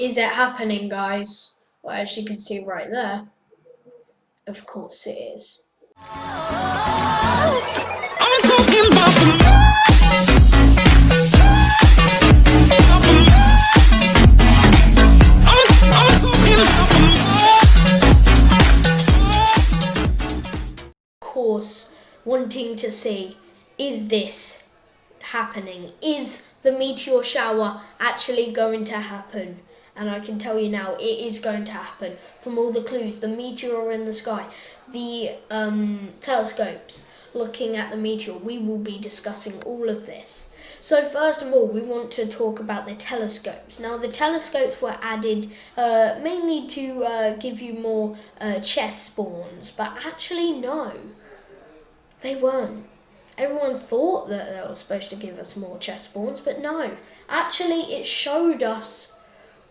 Is it happening, guys? Well, as you can see right there, of course it is. I'm talking about Of course, wanting to see, is this happening? Is the meteor shower actually going to happen? And I can tell you now, it is going to happen. From all the clues, the meteor in the sky, the telescopes looking at the meteor, we will be discussing all of this. So first of all, we want to talk about the telescopes. Now, the telescopes were added mainly to give you more chess spawns, but actually no, they weren't. Everyone thought that they were supposed to give us more chest spawns, but no. Actually, it showed us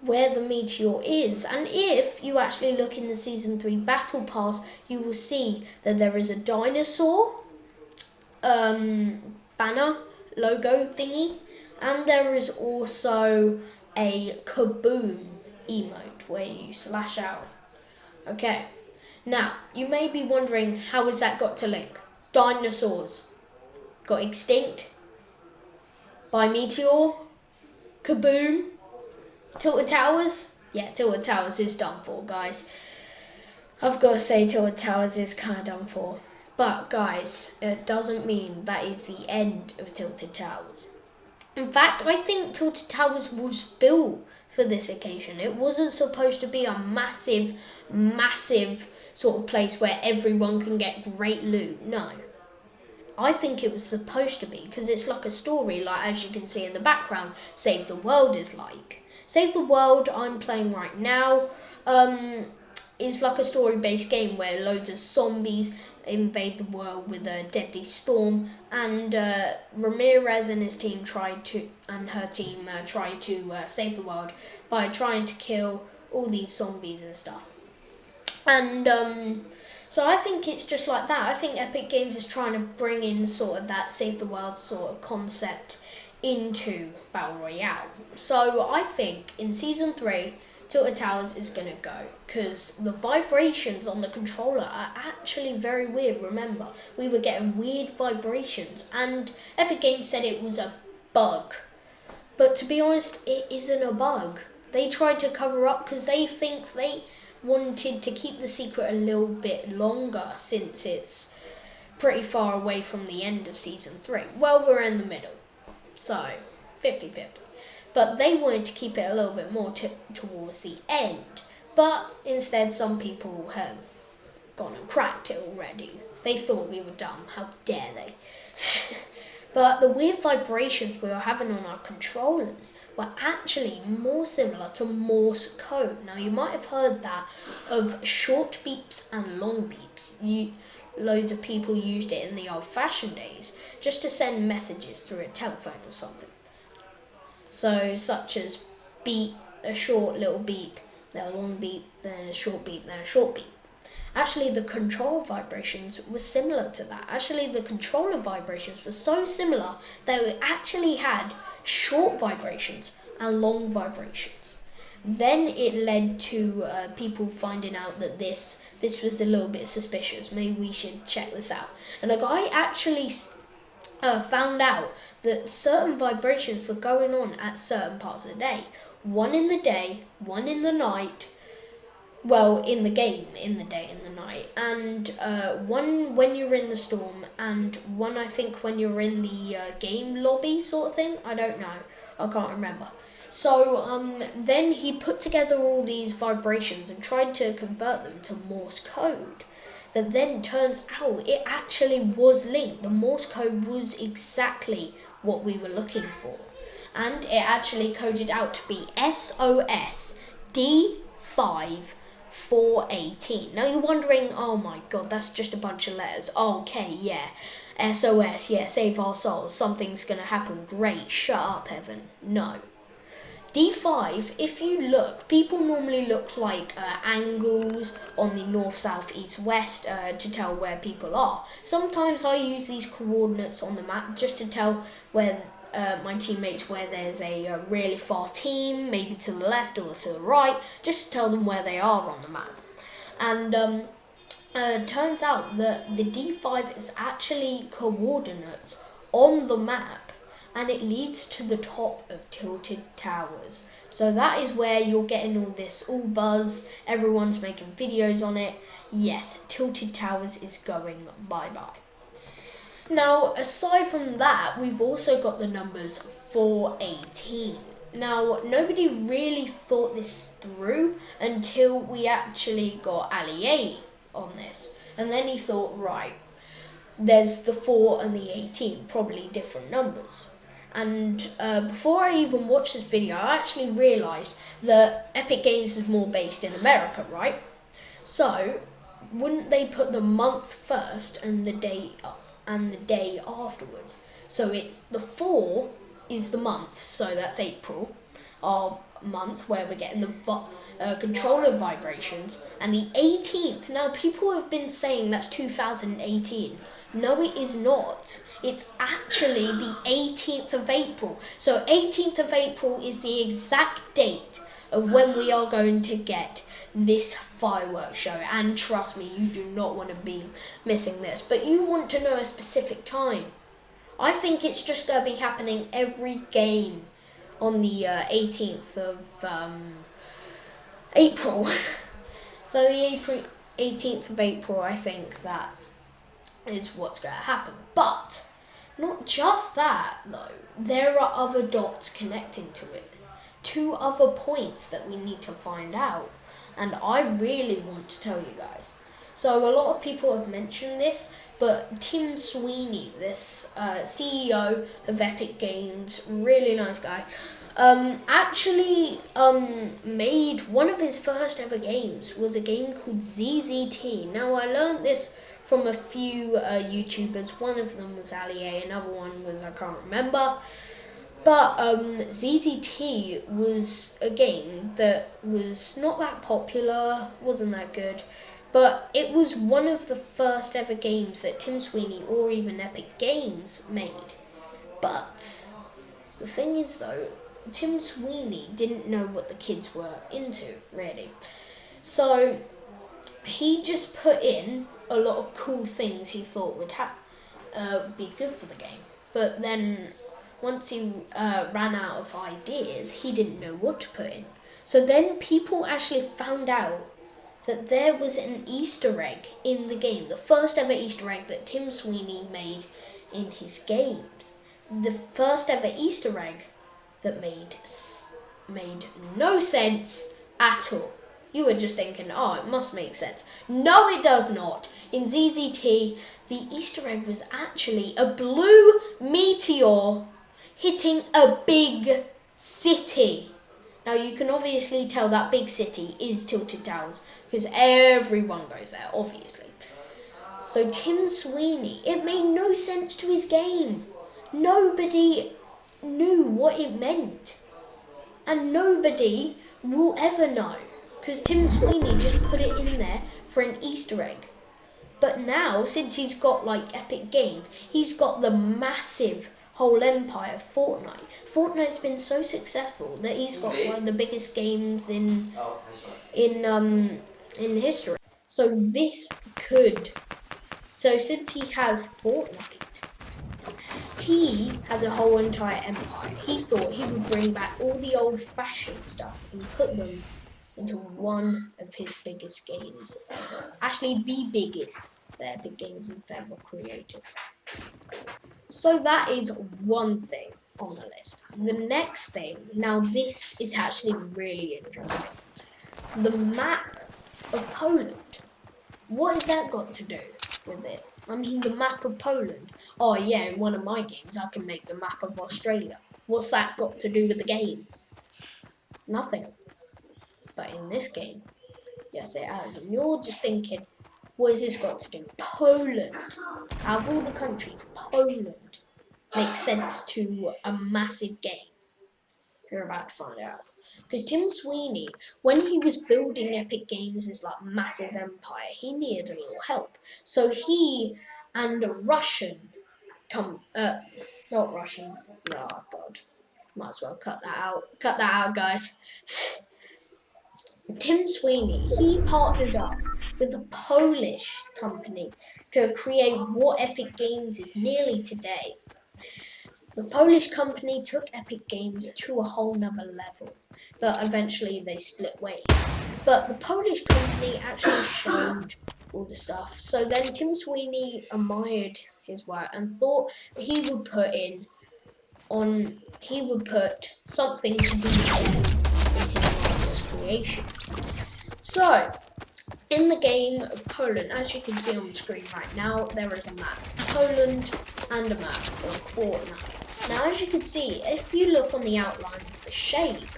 where the meteor is. And if you actually look in the Season 3 Battle Pass, you will see that there is a dinosaur banner logo thingy. And there is also a kaboom emote where you slash out. Okay. Now, you may be wondering, how has that got to link? Dinosaurs got extinct by meteor, kaboom, Tilted Towers. Yeah, Tilted Towers is done for, guys. I've got to say Tilted Towers is kind of done for. But guys, it doesn't mean that is the end of Tilted Towers. In fact, I think Tilted Towers was built for this occasion. It wasn't supposed to be a massive sort of place where everyone can get great loot. No. I think it was supposed to be, because it's like a story, like as you can see in the background, Save the World is like. Save the World, I'm playing right now, is like a story-based game where loads of zombies invade the world with a deadly storm, and Ramirez and his team tried to save the world by trying to kill all these zombies and stuff. And so I think it's just like that. I think Epic Games is trying to bring in sort of that Save the World sort of concept into Battle-Royale. So I think in Season 3, Tilted Towers is going to go, because the vibrations on the controller are actually very weird. Remember, we were getting weird vibrations, and Epic Games said it was a bug. But to be honest, it isn't a bug. They tried to cover up because they think they wanted to keep the secret a little bit longer, since it's pretty far away from the end of Season 3. Well, we're in the middle, so 50-50. But they wanted to keep it a little bit more towards the end. But instead, some people have gone and cracked it already. They thought we were dumb. How dare they? But the weird vibrations we were having on our controllers were actually more similar to Morse code. Now, you might have heard that of short beeps and long beeps. Loads of people used it in the old-fashioned days just to send messages through a telephone or something. So, such as beep, a short little beep, then a long beep, then a short beep, then a short beep. Actually, the controller vibrations were similar to that. Actually, the controller vibrations were so similar that it actually had short vibrations and long vibrations. Then it led to people finding out that this was a little bit suspicious. Maybe we should check this out. And a guy actually found out that certain vibrations were going on at certain parts of the day. One in the day, one in the night. Well, in the game, in the day, in the night, and one when you're in the storm, and one I think when you're in the game lobby sort of thing. I don't know, I can't remember. So then he put together all these vibrations and tried to convert them to Morse code. That then turns out it actually was linked. The Morse code was exactly what we were looking for, and it actually coded out to be SOS D5 418. Now you're wondering, oh my god, that's just a bunch of letters. Okay, yeah, SOS, yeah, save our souls, something's gonna happen, great, shut up, Evan. No. D5, if you look, people normally look like angles on the north, south, east, west to tell where people are. Sometimes I use these coordinates on the map just to tell where my teammates where there's a really far team, maybe to the left or to the right, just to tell them where they are on the map. And turns out that the D5 is actually coordinates on the map, and it leads to the top of Tilted Towers. So that is where you're getting all buzz, everyone's making videos on it. Yes, Tilted Towers is going bye-bye. Now, aside from that, we've also got the numbers 418. Now, nobody really thought this through until we actually got Ali A on this. And then he thought, right, there's the 4 and the 18, probably different numbers. And before I even watched this video, I actually realised that Epic Games is more based in America, right? So, wouldn't they put the month first and the day afterwards? So it's the 4 is the month, so that's April, our month where we're getting the controller vibrations, and the 18th. Now people have been saying that's 2018. No, it is not. It's actually the 18th of April. So 18th of April is the exact date of when we are going to get this fireworks show, and trust me, you do not want to be missing this, but you want to know a specific time. I think it's just going to be happening every game on the 18th of April. So the 18th of April, I think that is what's going to happen. But not just that though, there are other dots connecting to it. 2 other points that we need to find out, and I really want to tell you guys. So a lot of people have mentioned this, but Tim Sweeney, this CEO of Epic Games, really nice guy, actually made one of his first ever games was a game called ZZT. Now I learned this from a few YouTubers. One of them was Ali A, another one was, I can't remember. But ZZT was a game that was not that popular, wasn't that good, but it was one of the first ever games that Tim Sweeney or even Epic Games made. But the thing is though, Tim Sweeney didn't know what the kids were into, really. So he just put in a lot of cool things he thought would be good for the game. But then once he ran out of ideas, he didn't know what to put in. So then people actually found out that there was an Easter egg in the game, the first ever Easter egg that Tim Sweeney made in his games. The first ever Easter egg that made no sense at all. You were just thinking, oh, it must make sense. No, it does not. In ZZT, the Easter egg was actually a blue meteor hitting a big city. Now you can obviously tell that big city is Tilted Towers because everyone goes there, obviously. So Tim Sweeney, it made no sense to his game. Nobody knew what it meant. And nobody will ever know because Tim Sweeney just put it in there for an Easter egg. But now, since he's got like Epic Games, he's got the massive whole empire of Fortnite. Fortnite's been so successful that he's got one of the biggest games in history. So since he has Fortnite, he has a whole entire empire. He thought he would bring back all the old-fashioned stuff and put them into one of his biggest games ever. Actually, the biggest that Epic Games have ever created. So that is one thing on the list. The next thing, now this is actually really interesting. The map of Poland. What has that got to do with it? I mean, the map of Poland. Oh yeah, in one of my games I can make the map of Australia. What's that got to do with the game? Nothing. But in this game, yes it has. And you're just thinking, what has this got to do? Poland. Out of all the countries, Poland makes sense to a massive game. You're about to find out. Because Tim Sweeney, when he was building Epic Games' like massive empire, he needed a little help. So he and a Russian, not Russian, Oh God, might as well cut that out. Cut that out, guys. Tim Sweeney, he partnered up with a Polish company to create what Epic Games is nearly today. The Polish company took Epic Games to a whole nother level, but eventually they split ways. But the Polish company actually showed all the stuff. So then Tim Sweeney admired his work and thought he would put something to do with them in his marvelous creation. So, in the game of Poland, as you can see on the screen right now, there is a map. Poland and a map of Fortnite. Now, as you can see, if you look on the outline of the shape,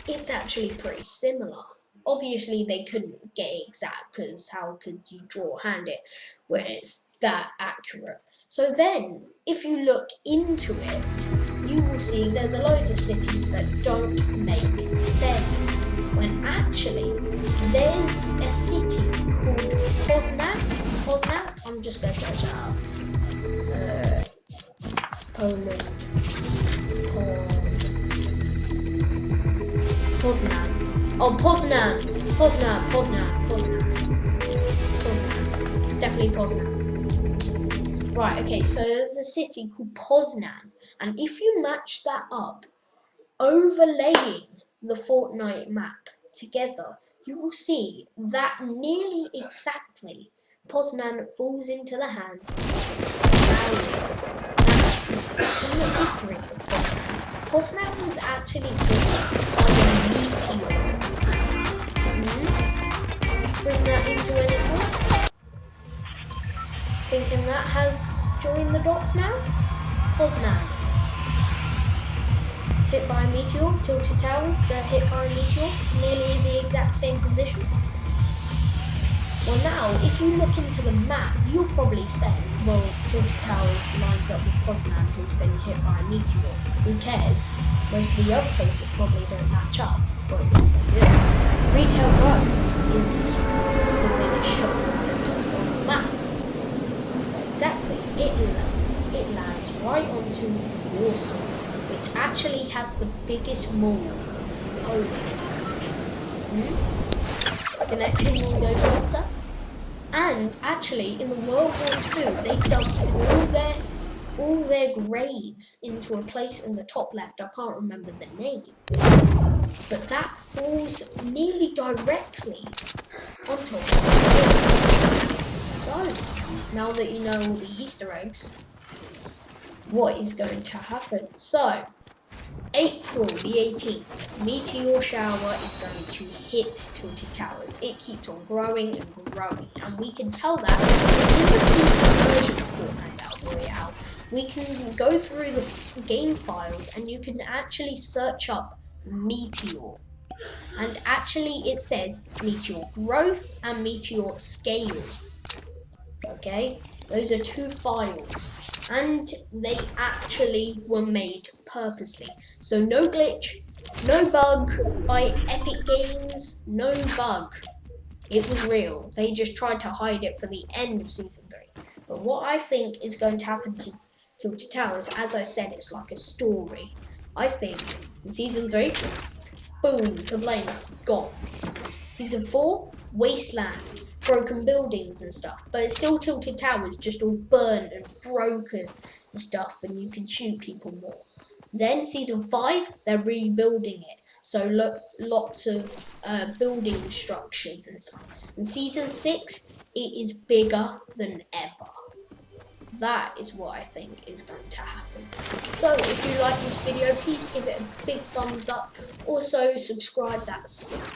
it's actually pretty similar. Obviously, they couldn't get it exact, because how could you draw hand it when it's that accurate? So then, if you look into it, you will see there's a load of cities that don't make sense, when actually there's a city called Poznan. I'm just going to search it out. Poland. Poznan. Oh, Poznan. It's definitely Poznan. Right, okay, so there's a city called Poznan, and if you match that up, overlaying the Fortnite map together, you will see that nearly exactly Poznan falls into the hands of Italians. Actually, in the history of Poznan was actually built by a meteor. Bring that into anything? Thinking that has joined the dots now? Poznan. Hit by a meteor, Tilted Towers get hit by a meteor, nearly the exact same position. Well now, if you look into the map, you'll probably say, well, Tilted Towers lines up with Poznan, who's been hit by a meteor. Who cares? Most of the other places probably don't match up, but they say good. Retail Row is the biggest shopping centre on the map. Exactly, it lands right onto Warsaw, which actually has the biggest mall in Poland. Connecting all those dots up. And actually, in the World War II, they dumped all their graves into a place in the top left. I can't remember the name, but that falls nearly directly on top of the cave. So, now that you know all the Easter eggs, what is going to happen? So, April the 18th, meteor shower is going to hit Tilted Towers. It keeps on growing and growing, and we can tell that because in the PC version of Fortnite Battle-Royale, we can go through the game files and you can actually search up meteor. And actually it says meteor growth and meteor scale. Okay, those are two files, and they actually were made purposely. So no glitch, no bug by Epic Games, no bug. It was real. They just tried to hide it for the end of Season 3. But what I think is going to happen to Tilted Towers, as I said, it's like a story. I think in Season 3, boom, Kablamer, gone. Season 4, Wasteland, broken buildings and stuff, but it's still Tilted Towers, just all burnt and broken and stuff, and you can shoot people more. Then Season 5, they're rebuilding it, so lots of building structures and stuff. And Season 6, it is bigger than ever. That is what I think is going to happen. So if you like this video, please give it a big thumbs up. Also subscribe that smash.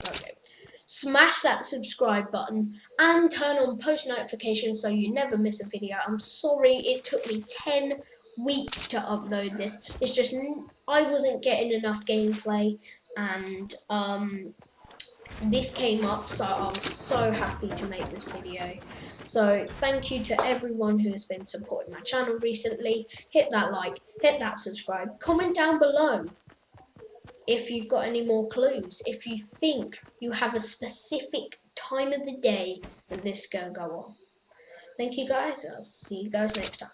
Okay. Smash that subscribe button and turn on post notifications so you never miss a video. I'm sorry it took me 10 weeks to upload this. It's just I wasn't getting enough gameplay, and this came up, so I was so happy to make this video. So thank you to everyone who has been supporting my channel recently. Hit that like, hit that subscribe, comment down below if you've got any more clues, if you think you have a specific time of the day that this is going to go on. Thank you guys, I'll see you guys next time.